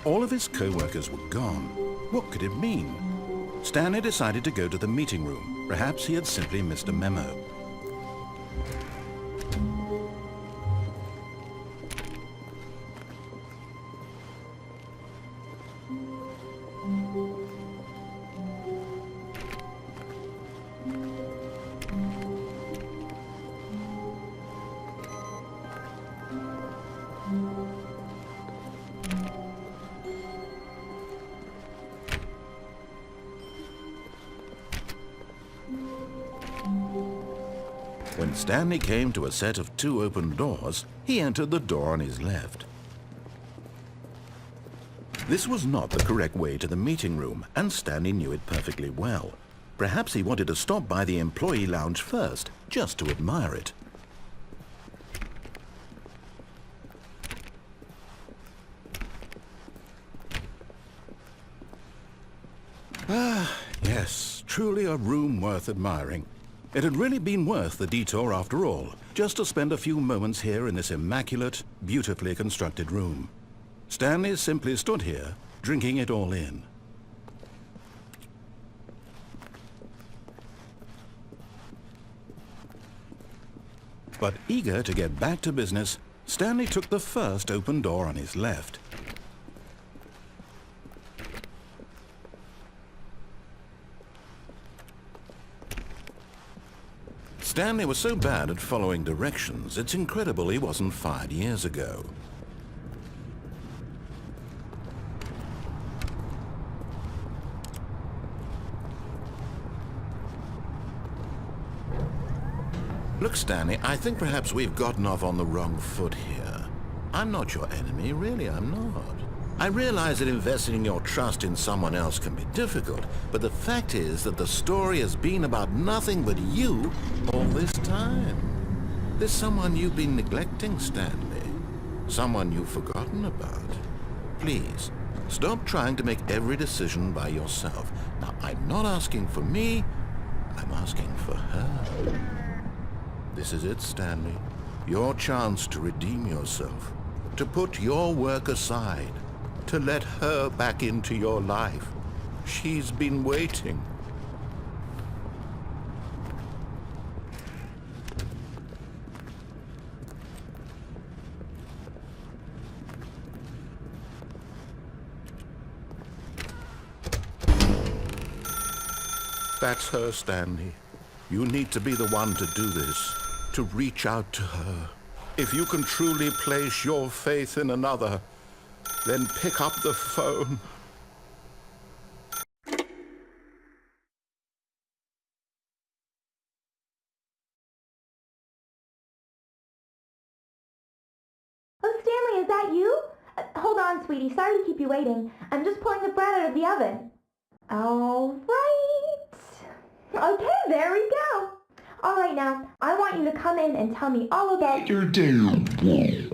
All of his co-workers were gone. What could it mean? Stanley decided to go to the meeting room. Perhaps he had simply missed a memo. When Stanley came to a set of 2 open doors, he entered the door on his left. This was not the correct way to the meeting room, and Stanley knew it perfectly well. Perhaps he wanted to stop by the employee lounge first, just to admire it. Ah, yes, truly a room worth admiring. It had really been worth the detour after all, just to spend a few moments here in this immaculate, beautifully constructed room. Stanley simply stood here, drinking it all in. But eager to get back to business, Stanley took the first open door on his left. Stanley was so bad at following directions, it's incredible he wasn't fired years ago. Look, Stanley, I think perhaps we've gotten off on the wrong foot here. I'm not your enemy, really, I'm not. I realize that investing your trust in someone else can be difficult, but the fact is that the story has been about nothing but you all this time. There's someone you've been neglecting, Stanley. Someone you've forgotten about. Please, stop trying to make every decision by yourself. Now, I'm not asking for me, I'm asking for her. This is it, Stanley. Your chance to redeem yourself, to put your work aside, to let her back into your life. She's been waiting. That's her, Stanley. You need to be the one to do this, to reach out to her. If you can truly place your faith in another, then pick up the phone. Oh, Stanley, is that you? Hold on, sweetie. Sorry to keep you waiting. I'm just pulling the bread out of the oven. All right. Okay, there we go. All right, now, I want you to come in and tell me all about your day.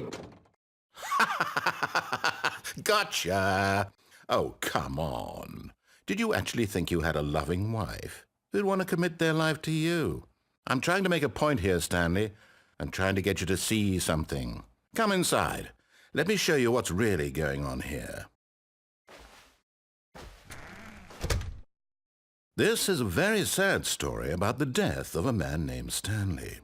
Gotcha! Oh, come on. Did you actually think you had a loving wife who'd want to commit their life to you? I'm trying to make a point here, Stanley. I'm trying to get you to see something. Come inside. Let me show you what's really going on here. This is a very sad story about the death of a man named Stanley.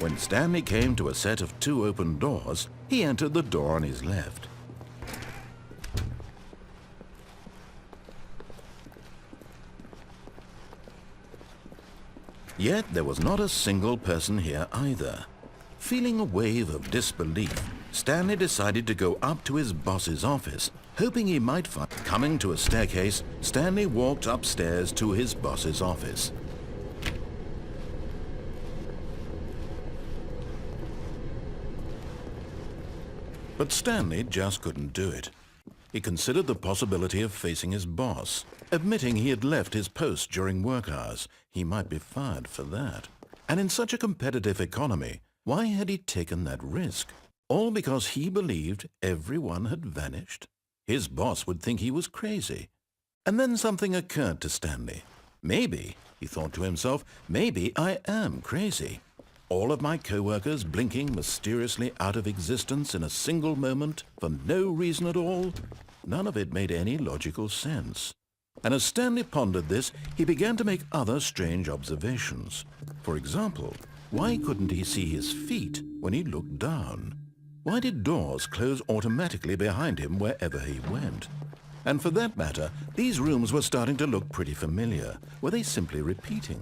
When Stanley came to a set of 2 open doors, he entered the door on his left. Yet there was not a single person here either. Feeling a wave of disbelief, Stanley decided to go up to his boss's office, hoping he might find... Coming to a staircase, Stanley walked upstairs to his boss's office. But Stanley just couldn't do it. He considered the possibility of facing his boss, admitting he had left his post during work hours. He might be fired for that. And in such a competitive economy, why had he taken that risk? All because he believed everyone had vanished? His boss would think he was crazy. And then something occurred to Stanley. Maybe, he thought to himself, maybe I am crazy. All of my co-workers blinking mysteriously out of existence in a single moment for no reason at all? None of it made any logical sense. And as Stanley pondered this, he began to make other strange observations. For example, why couldn't he see his feet when he looked down? Why did doors close automatically behind him wherever he went? And for that matter, these rooms were starting to look pretty familiar. Were they simply repeating?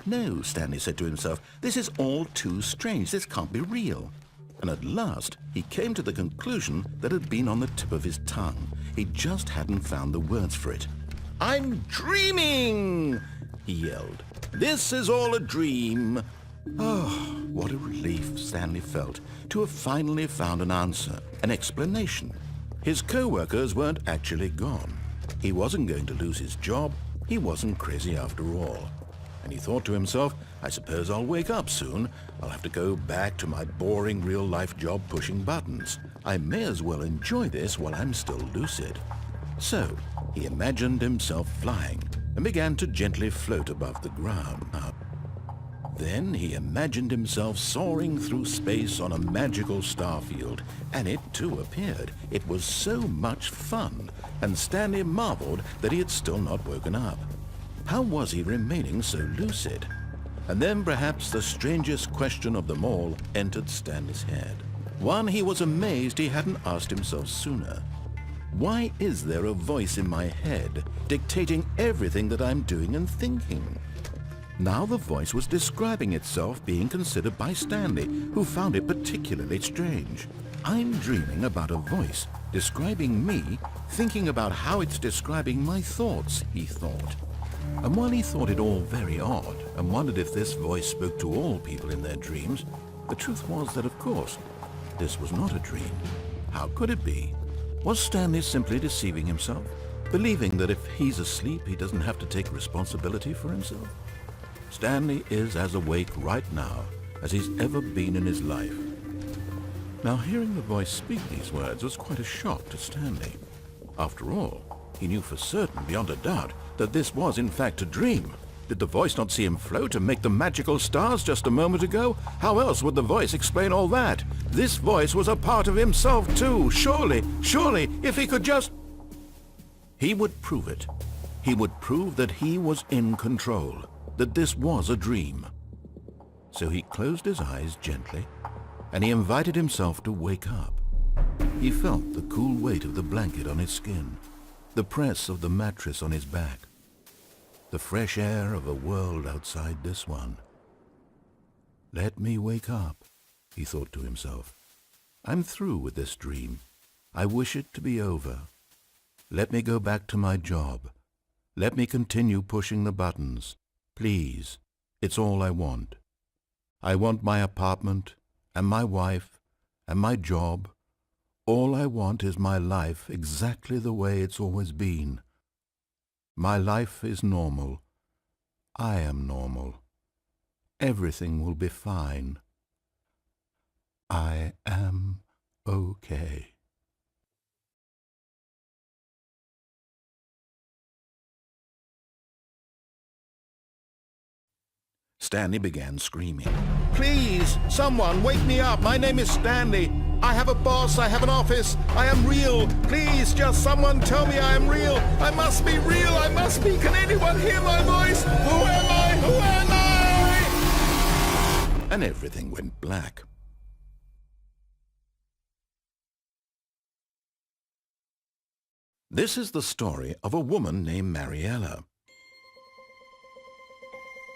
No, Stanley said to himself, this is all too strange. This can't be real. And at last, he came to the conclusion that had been on the tip of his tongue. He just hadn't found the words for it. "I'm dreaming!" he yelled. "This is all a dream." Oh, what a relief Stanley felt to have finally found an answer, an explanation. His co-workers weren't actually gone. He wasn't going to lose his job. He wasn't crazy after all. And he thought to himself, I suppose I'll wake up soon. I'll have to go back to my boring real-life job pushing buttons. I may as well enjoy this while I'm still lucid. So he imagined himself flying and began to gently float above the ground. Then he imagined himself soaring through space on a magical star field, and it too appeared. It was so much fun, and Stanley marveled that he had still not woken up. How was he remaining so lucid? And then perhaps the strangest question of them all entered Stanley's head. One he was amazed he hadn't asked himself sooner. Why is there a voice in my head dictating everything that I'm doing and thinking? Now the voice was describing itself being considered by Stanley, who found it particularly strange. I'm dreaming about a voice describing me, thinking about how it's describing my thoughts, he thought. And while he thought it all very odd and wondered if this voice spoke to all people in their dreams, the truth was that, of course, this was not a dream. How could it be? Was Stanley simply deceiving himself, believing that if he's asleep, he doesn't have to take responsibility for himself? Stanley is as awake right now as he's ever been in his life. Now, hearing the voice speak these words was quite a shock to Stanley. After all, he knew for certain, beyond a doubt, that this was in fact a dream. Did the voice not see him float and make the magical stars just a moment ago? How else would the voice explain all that? This voice was a part of himself too. Surely, if he could just... He would prove it. He would prove that he was in control, that this was a dream. So he closed his eyes gently, and he invited himself to wake up. He felt the cool weight of the blanket on his skin, the press of the mattress on his back, the fresh air of a world outside this one. Let me wake up, he thought to himself. I'm through with this dream. I wish it to be over. Let me go back to my job. Let me continue pushing the buttons. Please, it's all I want. I want my apartment and my wife and my job. All I want is my life exactly the way it's always been. My life is normal. I am normal. Everything will be fine. I am okay. Stanley began screaming. Please, someone, wake me up. My name is Stanley. I have a boss. I have an office. I am real. Please, just someone tell me I am real. I must be real. I must be. Can anyone hear my voice? Who am I? Who am I? And everything went black. This is the story of a woman named Mariella.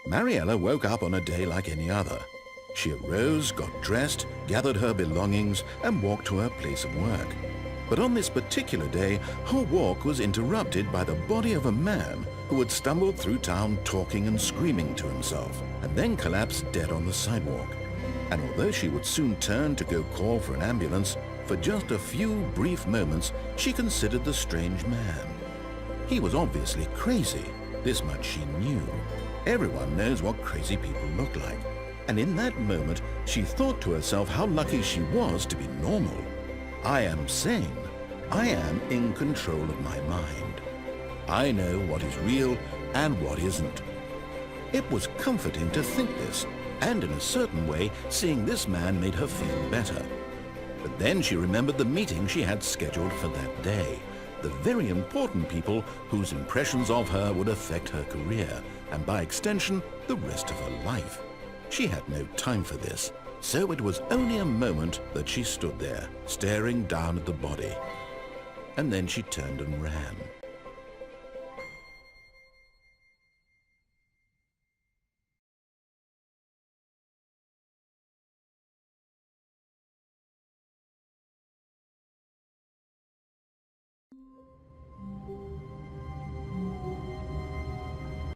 Mariella woke up on a day like any other. She arose, got dressed, gathered her belongings, and walked to her place of work. But on this particular day, her walk was interrupted by the body of a man who had stumbled through town talking and screaming to himself, and then collapsed dead on the sidewalk. And although she would soon turn to go call for an ambulance, for just a few brief moments she considered the strange man. He was obviously crazy, this much she knew. Everyone knows what crazy people look like. And in that moment, she thought to herself how lucky she was to be normal. I am sane. I am in control of my mind. I know what is real and what isn't. It was comforting to think this, and in a certain way, seeing this man made her feel better. But then she remembered the meeting she had scheduled for that day, the very important people whose impressions of her would affect her career, and by extension, the rest of her life. She had no time for this, so it was only a moment that she stood there, staring down at the body. And then she turned and ran.